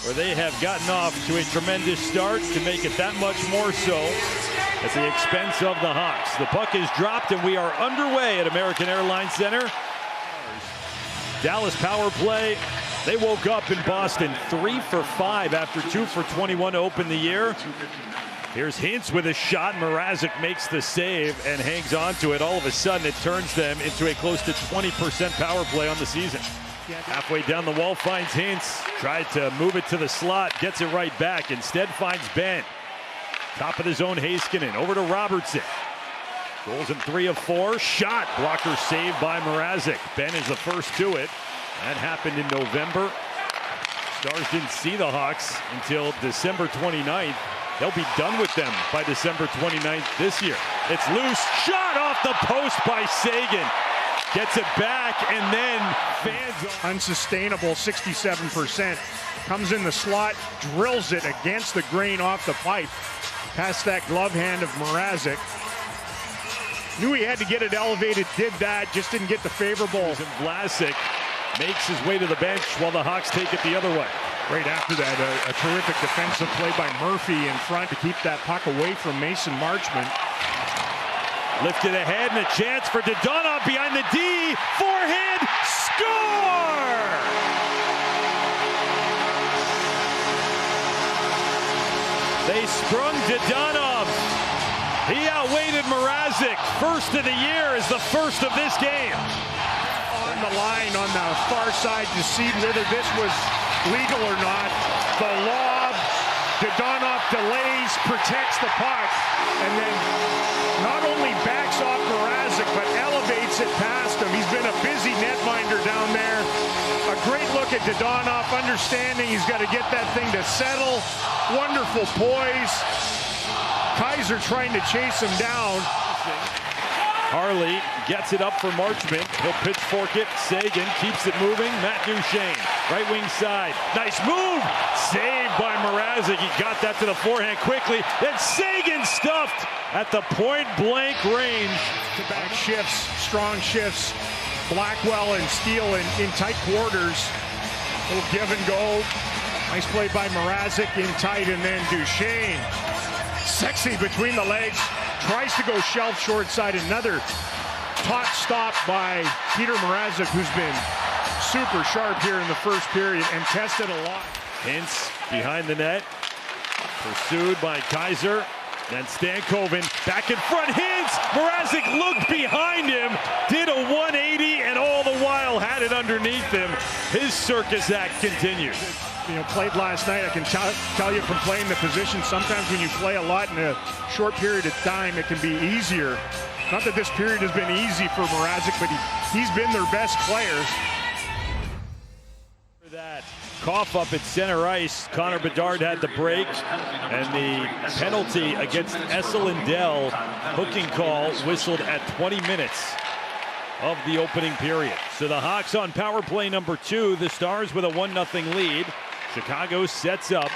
where they have gotten off to a tremendous start to make it that much more so at the expense of the Hawks. The puck is dropped and we are underway at American Airlines Center. Dallas power play. They woke up in Boston 3 for 5 after 2 for 21 to open the year. Here's Hintz with a shot. Mrazek makes the save and hangs on to it. All of a sudden, it turns them into a close to 20% power play on the season. Halfway down the wall, finds Hintz. Tried to move it to the slot, gets it right back. Instead, finds Ben. Top of the zone, Heiskanen. Over to Robertson. Goals in 3 of 4. Shot. Blocker saved by Mrazek. Ben is the first to it. That happened in November. Stars didn't see the Hawks until December 29th. They'll be done with them by December 29th this year. It's loose. Shot off the post by Seguin. Gets it back and then fans. Unsustainable 67%. Comes in the slot, drills it against the grain off the pipe. Past that glove hand of Mrazek. Knew he had to get it elevated, did that, just didn't get the favorable. And Vlasic makes his way to the bench while the Hawks take it the other way. Right after that, a terrific defensive play by Murphy in front to keep that puck away from Mason Marchment. Lifted ahead and a chance for Dadonov behind the D. Forehand, score! They sprung Dadonov. He outweighted Mrazek. First of the year is the first of this game. On the line on the far side to see whether this was legal or not. The lob, Dadonov delays, protects the puck, and then not only backs off Mrazek, but elevates it past him. He's been a busy netminder down there. A great look at Dadonov, understanding he's got to get that thing to settle. Wonderful poise. Kaiser trying to chase him down. Harley gets it up for Marchment. He'll pitchfork it. Seguin keeps it moving. Matt Duchene, right wing side. Nice move. Saved by Mrazek. He got that to the forehand quickly. Then Seguin stuffed at the point blank range. Back shifts, strong shifts. Blackwell and Steele in tight quarters. Little give and go. Nice play by Mrazek in tight, and then Duchene. Sexy between the legs. Tries to go shelf short side. Another top stop by Peter Mrazek, who's been super sharp here in the first period and tested a lot. Hintz behind the net. Pursued by Kaiser. Then Stankoven back in front. Hintz! Mrazek looked behind him. Did a 180 and all the while had it underneath him. His circus act continues. Played last night. I can tell you from playing the position, sometimes when you play a lot in a short period of time, it can be easier. Not that this period has been easy for Mrazek, but he's been their best player. That cough up at center ice, Connor Bedard had the break, and the penalty against Esselindell, hooking call whistled at 20 minutes of the opening period. So the Hawks on power play number 2, the Stars with a 1-0 lead. Chicago sets up.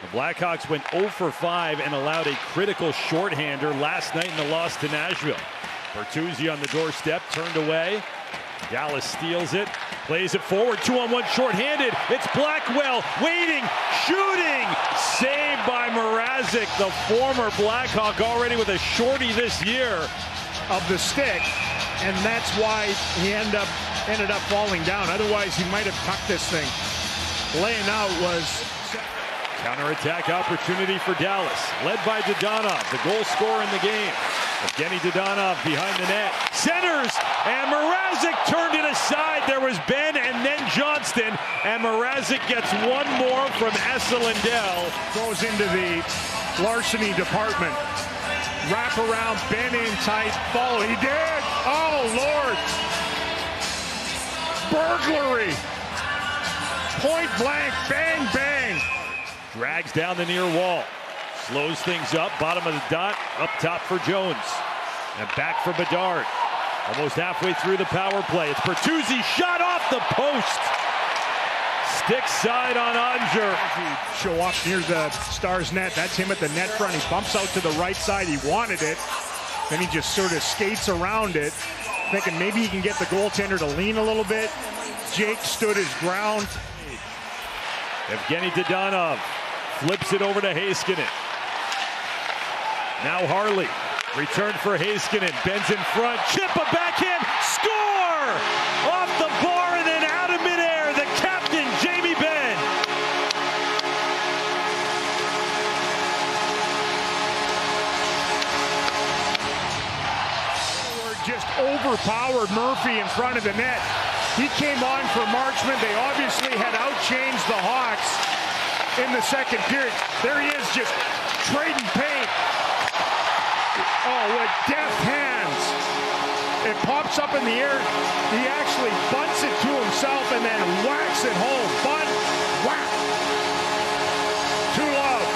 The Blackhawks went 0 for 5 and allowed a critical shorthander last night in the loss to Nashville. Bertuzzi on the doorstep, turned away. Dallas steals it, plays it forward, 2-on-1 shorthanded. It's Blackwell waiting, shooting, saved by Mrazek, the former Blackhawk, already with a shorty this year. Of the stick, and that's why he ended up falling down. Otherwise, he might have tucked this thing. Laying out was counterattack opportunity for Dallas, led by Dadonov, the goal scorer in the game. Evgeny Dadonov behind the net, centers, and Mrazek turned it aside. There was Ben and then Johnston, and Mrazek gets one more from Esselindell. Goes into the larceny department. Wrap around, Ben in tight, follow. He did. Oh, Lord. Burglary. Point blank, bang, bang. Drags down the near wall. Slows things up, bottom of the dot, up top for Jones. And back for Bedard. Almost halfway through the power play. It's Bertuzzi, shot off the post. Stick side on Onger. Show off near the Stars net. That's him at the net front. He bumps out to the right side. He wanted it. Then he just sort of skates around it, thinking maybe he can get the goaltender to lean a little bit. Jake stood his ground. Evgeny Dadonov flips it over to Heiskanen. Now Harley. Return for Heiskanen. Bends in front. Chip, a backhand. Score! Off the bar and then out of midair. The captain, Jamie Benn. Just overpowered Murphy in front of the net. He came on for Marchment. They obviously had outchanged the Hawks in the second period. There he is, just trading paint. Oh, with deft hands. It pops up in the air. He actually bunts it to himself and then whacks it home. Bunt, whack. 2-love.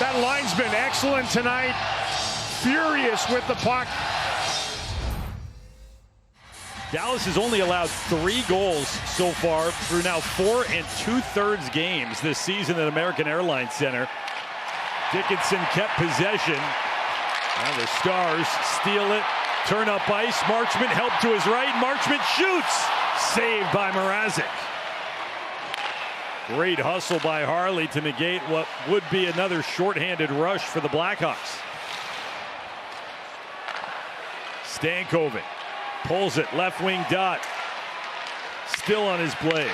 That line's been excellent tonight. Furious with the puck. Dallas has only allowed 3 goals so far through now 4 2/3 games this season at American Airlines Center. Dickinson kept possession. Now the Stars steal it, turn up ice. Marchment helped to his right. Marchment shoots. Saved by Mrazek. Great hustle by Harley to negate what would be another shorthanded rush for the Blackhawks. Stankoven pulls it, left wing dot. Still on his blade.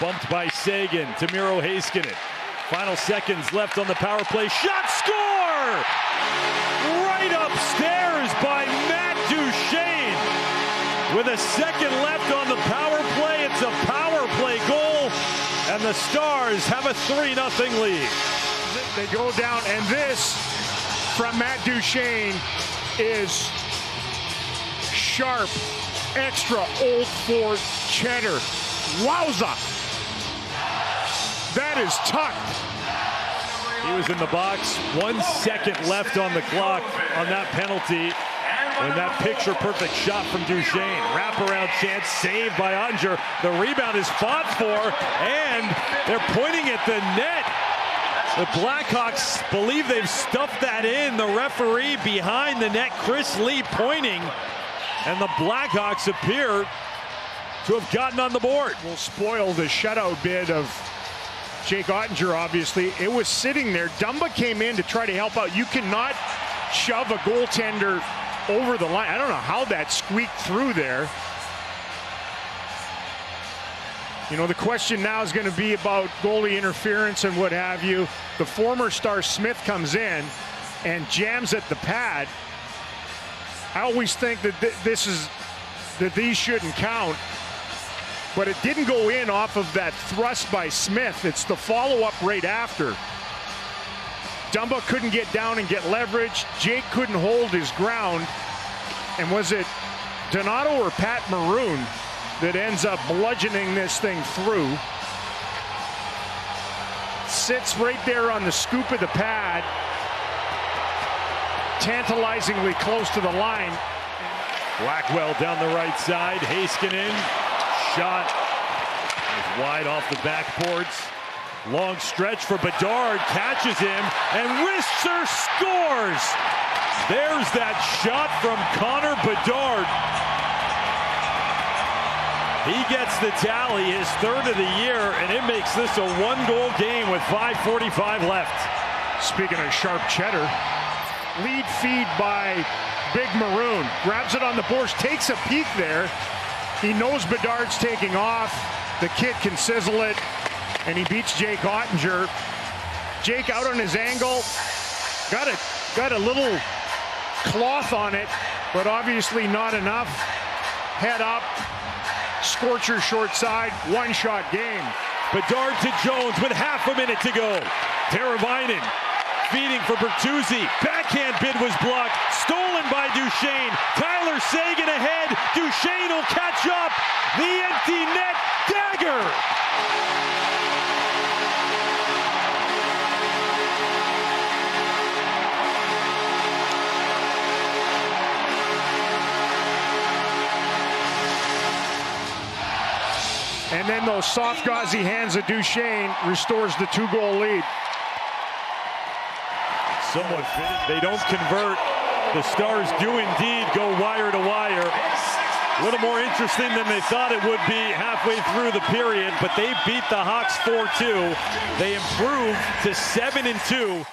Bumped by Sagan to Miro Heiskanen. Final seconds left on the power play. Shot, score! Right upstairs by Matt Duchene. With a second left on the power play, it's a power play goal, and the Stars have a 3-0 lead. They go down, and this from Matt Duchene is sharp, extra Old Fort cheddar. Wowza! That is tucked. He was in the box. 1 second left on the clock on that penalty. And that picture-perfect shot from Duchene. Wraparound chance saved by Ottinger. The rebound is fought for, and they're pointing at the net. The Blackhawks believe they've stuffed that in. The referee behind the net, Chris Lee, pointing. And the Blackhawks appear to have gotten on the board. Will spoil the shutout bid of Jake Ottinger, obviously. It was sitting there. Dumba came in to try to help out. You cannot shove a goaltender over the line. I don't know how that squeaked through there. You know, the question now is going to be about goalie interference and what have you. The former Star Smith comes in and jams at the pad. I always think that these shouldn't count, but it didn't go in off of that thrust by Smith. It's the follow-up right after. Dumba couldn't get down and get leverage. Jake couldn't hold his ground. And was it Donato or Pat Maroon that ends up bludgeoning this thing through? Sits right there on the scoop of the pad. Tantalizingly close to the line. Blackwell down the right side. Heiskanen. Shot is wide off the backboards. Long stretch for Bedard. Catches him. And Risser scores. There's that shot from Connor Bedard. He gets the tally, his 3rd of the year, and it makes this a 1-goal game with 5:45 left. Speaking of sharp cheddar, lead feed by Big Maroon. Grabs it on the boards, takes a peek there. He knows Bedard's taking off. The kid can sizzle it, and he beats Jake Ottinger. Jake out on his angle. Got a little cloth on it, but obviously not enough. Head up. Scorcher short side, 1-shot game. Bedard to Jones with half a minute to go. Teravainen feeding for Bertuzzi. Backhand bid was blocked. Stolen by Duchene. Tyler Sagan ahead. Duchene will catch up. The empty net dagger. And then those soft gauzy hands of Duchene restores the 2-goal lead. Somewhat fitted. They don't convert. The Stars do indeed go wire to wire. A little more interesting than they thought it would be halfway through the period, but they beat the Hawks 4-2. They improved to 7-2.